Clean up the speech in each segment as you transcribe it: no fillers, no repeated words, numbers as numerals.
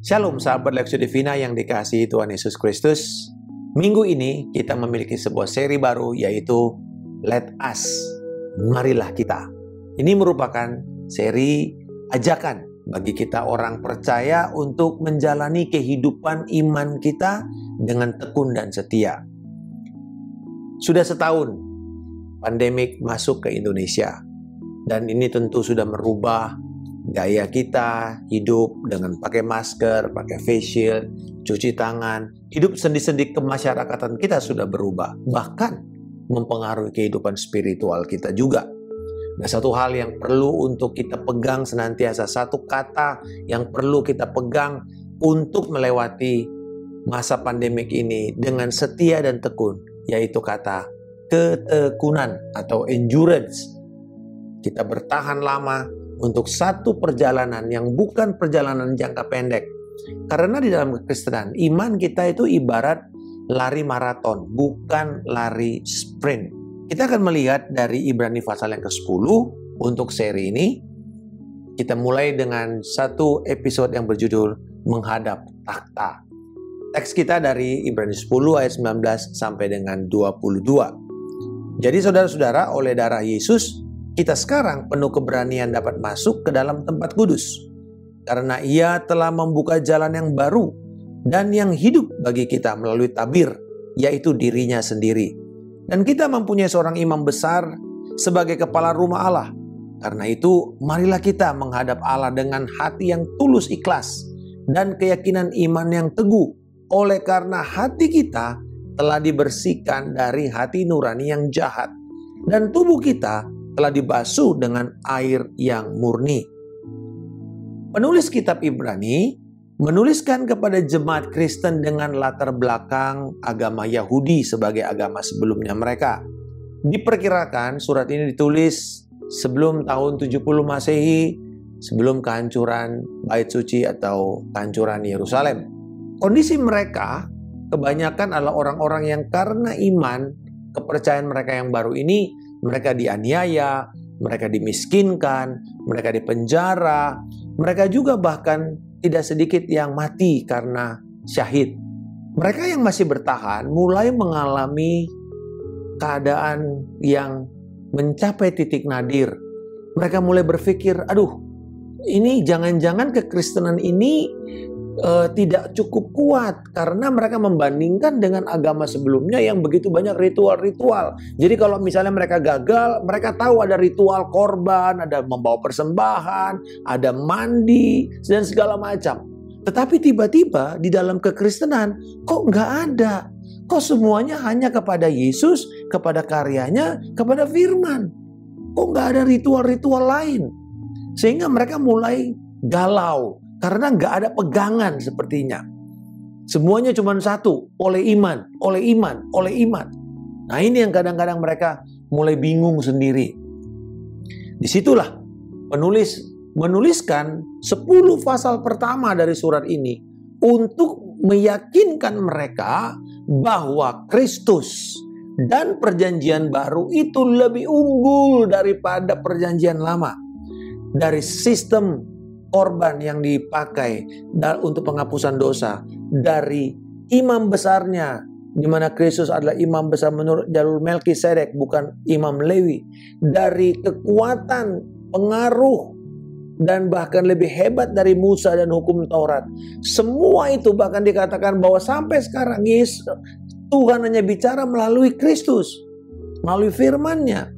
Shalom sahabat Lexio Divina yang dikasihi Tuhan Yesus Kristus. Minggu ini kita memiliki sebuah seri baru yaitu Let Us, Marilah Kita. Ini merupakan seri ajakan bagi kita orang percaya untuk menjalani kehidupan iman kita dengan tekun dan setia. Sudah setahun pandemik masuk ke Indonesia dan ini tentu sudah merubah gaya kita hidup dengan pakai masker, pakai face shield, cuci tangan. Hidup sendi-sendi kemasyarakatan kita sudah berubah. Bahkan mempengaruhi kehidupan spiritual kita juga. Nah, satu hal yang perlu untuk kita pegang senantiasa, satu kata yang perlu kita pegang untuk melewati masa pandemik ini dengan setia dan tekun, yaitu kata ketekunan atau endurance. Kita bertahan lama untuk satu perjalanan yang bukan perjalanan jangka pendek. Karena di dalam kekristenan, iman kita itu ibarat lari maraton, bukan lari sprint. Kita akan melihat dari Ibrani pasal yang ke-10 untuk seri ini. Kita mulai dengan satu episode yang berjudul Menghadap Takhta. Teks kita dari Ibrani 10 ayat 19 sampai dengan 22. Jadi saudara-saudara, oleh darah Yesus, kita sekarang penuh keberanian dapat masuk ke dalam tempat kudus. Karena Ia telah membuka jalan yang baru dan yang hidup bagi kita melalui tabir, yaitu dirinya sendiri. Dan kita mempunyai seorang imam besar sebagai kepala rumah Allah. Karena itu, marilah kita menghadap Allah dengan hati yang tulus ikhlas dan keyakinan iman yang teguh. Oleh karena hati kita telah dibersihkan dari hati nurani yang jahat. Dan tubuh kita telah dibasuh dengan air yang murni. Penulis kitab Ibrani menuliskan kepada jemaat Kristen dengan latar belakang agama Yahudi sebagai agama sebelumnya mereka. Diperkirakan surat ini ditulis sebelum tahun 70 Masehi, sebelum kehancuran Bait Suci atau kehancuran Yerusalem. Kondisi mereka kebanyakan adalah orang-orang yang karena iman, kepercayaan mereka yang baru ini, mereka dianiaya, mereka dimiskinkan, mereka dipenjara, mereka juga bahkan tidak sedikit yang mati karena syahid. Mereka yang masih bertahan mulai mengalami keadaan yang mencapai titik nadir. Mereka mulai berpikir, aduh, ini jangan-jangan kekristenan ini tidak cukup kuat karena mereka membandingkan dengan agama sebelumnya yang begitu banyak ritual-ritual. Jadi kalau misalnya mereka gagal, mereka tahu ada ritual korban, ada membawa persembahan, ada mandi, dan segala macam. Tetapi tiba-tiba di dalam kekristenan kok nggak ada. Kok semuanya hanya kepada Yesus, kepada karyanya, kepada firman. Kok nggak ada ritual-ritual lain? Sehingga mereka mulai galau. Karena nggak ada pegangan sepertinya. Semuanya cuma satu, oleh iman, oleh iman, oleh iman. Nah ini yang kadang-kadang mereka mulai bingung sendiri. Disitulah penulis menuliskan 10 pasal pertama dari surat ini untuk meyakinkan mereka bahwa Kristus dan perjanjian baru itu lebih unggul daripada perjanjian lama. Dari sistem korban yang dipakai untuk penghapusan dosa, dari imam besarnya, di mana Kristus adalah imam besar menurut jalur Melkisedek, bukan imam Lewi, dari kekuatan, pengaruh, dan bahkan lebih hebat dari Musa dan hukum Taurat. Semua itu bahkan dikatakan bahwa sampai sekarang Yesus, Tuhan hanya bicara melalui Kristus, melalui firman-Nya.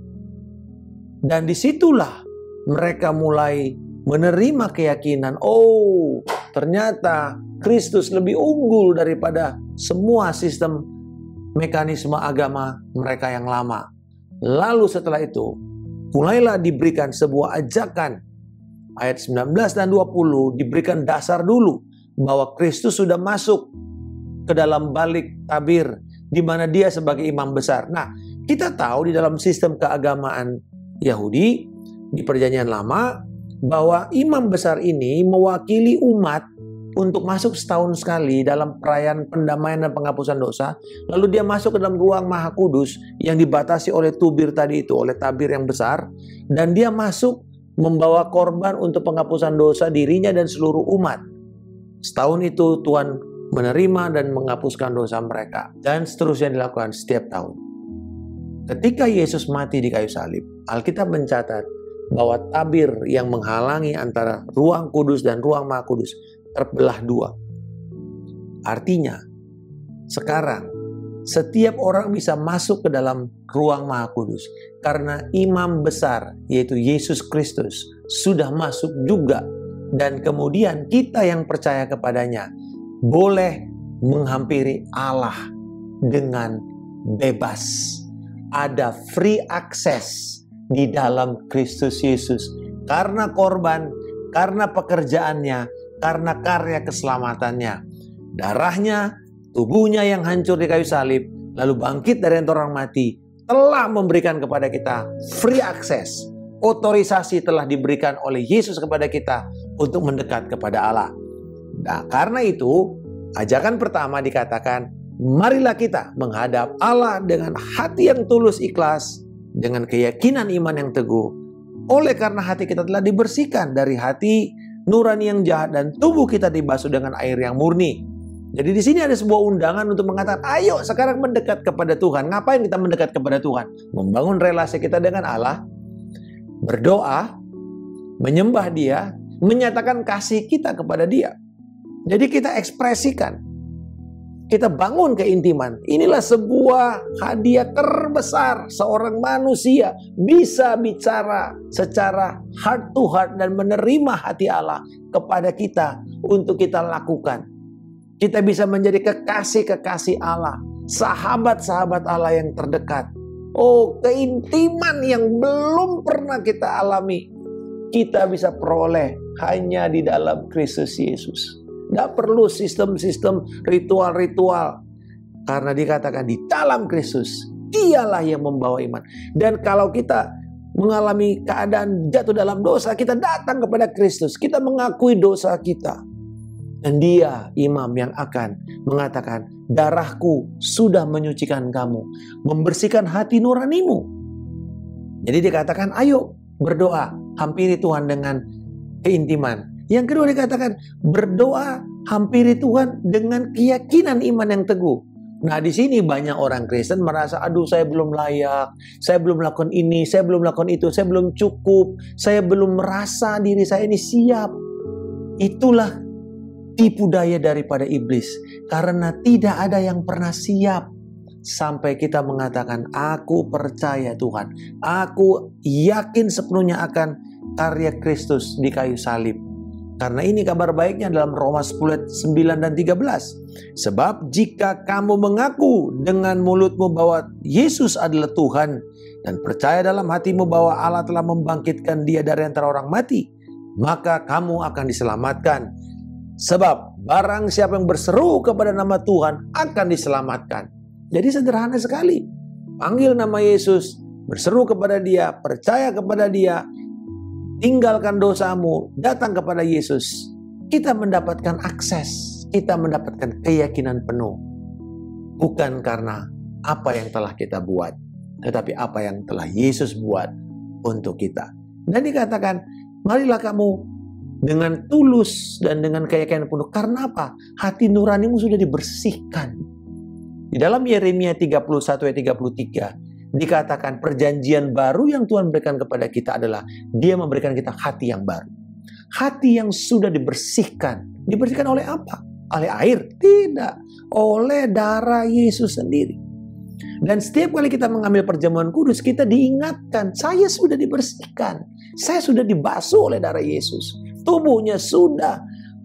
Dan disitulah mereka mulai menerima keyakinan, oh ternyata Kristus lebih unggul daripada semua sistem mekanisme agama mereka yang lama. Lalu setelah itu, mulailah diberikan sebuah ajakan. Ayat 19 dan 20 diberikan dasar dulu bahwa Kristus sudah masuk ke dalam balik tabir di mana dia sebagai imam besar. Nah, kita tahu di dalam sistem keagamaan Yahudi di perjanjian lama bahwa imam besar ini mewakili umat untuk masuk setahun sekali dalam perayaan pendamaian dan penghapusan dosa. Lalu dia masuk ke dalam ruang maha kudus yang dibatasi oleh tubir tadi itu, oleh tabir yang besar. Dan dia masuk membawa korban untuk penghapusan dosa dirinya dan seluruh umat. Setahun itu Tuhan menerima dan menghapuskan dosa mereka. Dan seterusnya dilakukan setiap tahun. Ketika Yesus mati di kayu salib, Alkitab mencatat bahwa tabir yang menghalangi antara ruang kudus dan ruang maha kudus terbelah dua. Artinya, sekarang setiap orang bisa masuk ke dalam ruang maha kudus. Karena imam besar, yaitu Yesus Kristus, sudah masuk juga. Dan kemudian kita yang percaya kepadanya boleh menghampiri Allah dengan bebas. Ada free access di dalam Kristus Yesus. Karena korban, karena pekerjaannya, karena karya keselamatannya. Darahnya, tubuhnya yang hancur di kayu salib, lalu bangkit dari antara orang mati, telah memberikan kepada kita free access. Otorisasi telah diberikan oleh Yesus kepada kita untuk mendekat kepada Allah. Nah, karena itu, ajakan pertama dikatakan, marilah kita menghadap Allah dengan hati yang tulus ikhlas, dengan keyakinan iman yang teguh. Oleh karena hati kita telah dibersihkan dari hati nurani yang jahat dan tubuh kita dibasuh dengan air yang murni. Jadi di sini ada sebuah undangan untuk mengatakan, ayo sekarang mendekat kepada Tuhan. Ngapain kita mendekat kepada Tuhan? Membangun relasi kita dengan Allah, berdoa, menyembah Dia, menyatakan kasih kita kepada Dia. Jadi kita ekspresikan, kita bangun keintiman. Inilah sebuah hadiah terbesar seorang manusia bisa bicara secara heart to heart dan menerima hati Allah kepada kita untuk kita lakukan. Kita bisa menjadi kekasih-kekasih Allah, sahabat-sahabat Allah yang terdekat. Oh, keintiman yang belum pernah kita alami, kita bisa peroleh hanya di dalam Kristus Yesus. Tidak perlu sistem-sistem ritual-ritual. Karena dikatakan di dalam Kristus, Dialah yang membawa iman. Dan kalau kita mengalami keadaan jatuh dalam dosa, kita datang kepada Kristus. Kita mengakui dosa kita. Dan Dia imam yang akan mengatakan, darahku sudah menyucikan kamu, membersihkan hati nuranimu. Jadi dikatakan, ayo berdoa, hampiri Tuhan dengan keintiman. Yang kedua dikatakan, berdoa, hampiri Tuhan dengan keyakinan iman yang teguh. Nah, di sini banyak orang Kristen merasa, aduh saya belum layak, saya belum melakukan ini, saya belum melakukan itu, saya belum cukup, saya belum merasa diri saya ini siap. Itulah tipu daya daripada iblis. Karena tidak ada yang pernah siap. Sampai kita mengatakan, aku percaya Tuhan, aku yakin sepenuhnya akan karya Kristus di kayu salib. Karena ini kabar baiknya dalam Roma 10, 9 dan 13. Sebab jika kamu mengaku dengan mulutmu bahwa Yesus adalah Tuhan, dan percaya dalam hatimu bahwa Allah telah membangkitkan Dia dari antara orang mati, maka kamu akan diselamatkan. Sebab barang siapa yang berseru kepada nama Tuhan akan diselamatkan. Jadi sederhana sekali. Panggil nama Yesus, berseru kepada Dia, percaya kepada Dia, tinggalkan dosamu, datang kepada Yesus. Kita mendapatkan akses, kita mendapatkan keyakinan penuh. Bukan karena apa yang telah kita buat, tetapi apa yang telah Yesus buat untuk kita. Dan dikatakan, marilah kamu dengan tulus dan dengan keyakinan penuh. Karena apa? Hati nuranimu sudah dibersihkan. Di dalam Yeremia 31 ayat 33, dikatakan perjanjian baru yang Tuhan berikan kepada kita adalah Dia memberikan kita hati yang baru. Hati yang sudah dibersihkan. Dibersihkan oleh apa? Oleh air? Tidak. Oleh darah Yesus sendiri. Dan setiap kali kita mengambil perjamuan kudus, kita diingatkan, saya sudah dibersihkan. Saya sudah dibasuh oleh darah Yesus. Tubuhnya sudah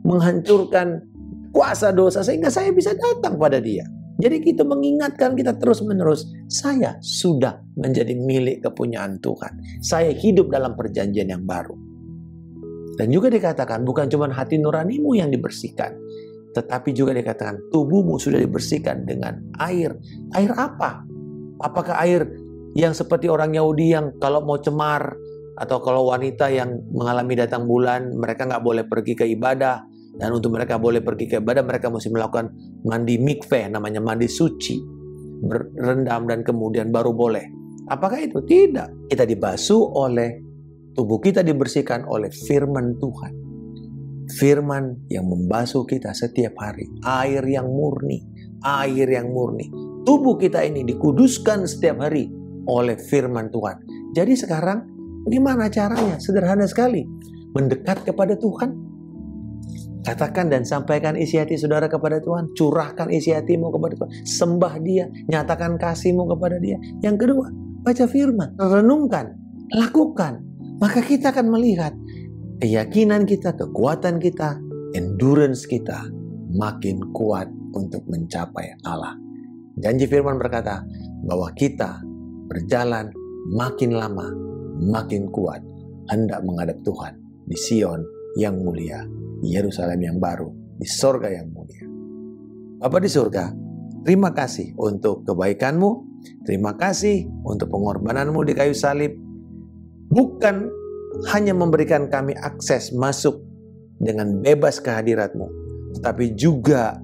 menghancurkan kuasa dosa sehingga saya bisa datang pada Dia. Jadi kita mengingatkan kita terus-menerus, saya sudah menjadi milik kepunyaan Tuhan. Saya hidup dalam perjanjian yang baru. Dan juga dikatakan bukan cuma hati nuranimu yang dibersihkan, tetapi juga dikatakan tubuhmu sudah dibersihkan dengan air. Air apa? Apakah air yang seperti orang Yahudi yang kalau mau cemar, atau kalau wanita yang mengalami datang bulan, mereka nggak boleh pergi ke ibadah. Dan untuk mereka boleh pergi ke ibadah, mereka mesti melakukan mandi mikveh, namanya mandi suci. Berendam dan kemudian baru boleh. Apakah itu? Tidak. Kita dibasuh oleh, tubuh kita dibersihkan oleh firman Tuhan. Firman yang membasuh kita setiap hari. Air yang murni. Air yang murni. Tubuh kita ini dikuduskan setiap hari oleh firman Tuhan. Jadi sekarang gimana caranya? Sederhana sekali. Mendekat kepada Tuhan. Katakan dan sampaikan isi hati saudara kepada Tuhan. Curahkan isi hatimu kepada Tuhan. Sembah Dia. Nyatakan kasihmu kepada Dia. Yang kedua, baca firman. Renungkan. Lakukan. Maka kita akan melihat keyakinan kita, kekuatan kita, endurance kita makin kuat untuk mencapai Allah. Janji firman berkata bahwa kita berjalan makin lama, makin kuat, hendak menghadap Tuhan di Sion yang mulia, Yerusalem yang baru, di sorga yang mulia. Bapa di surga, terima kasih untuk kebaikanmu, terima kasih untuk pengorbananmu di kayu salib. Bukan hanya memberikan kami akses masuk dengan bebas ke hadirat-Mu, tetapi juga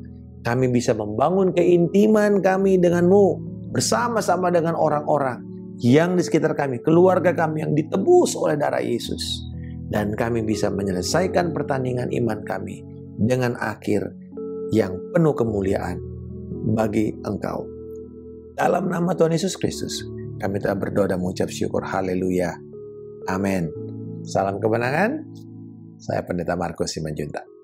kami bisa membangun keintiman kami dengan-Mu bersama-sama dengan orang-orang yang di sekitar kami, keluarga kami yang ditebus oleh darah Yesus. Dan kami bisa menyelesaikan pertandingan iman kami dengan akhir yang penuh kemuliaan bagi Engkau. Dalam nama Tuhan Yesus Kristus, kami telah berdoa dan mengucap syukur. Haleluya. Amin. Salam kemenangan. Saya Pendeta Markus Simanjuntak.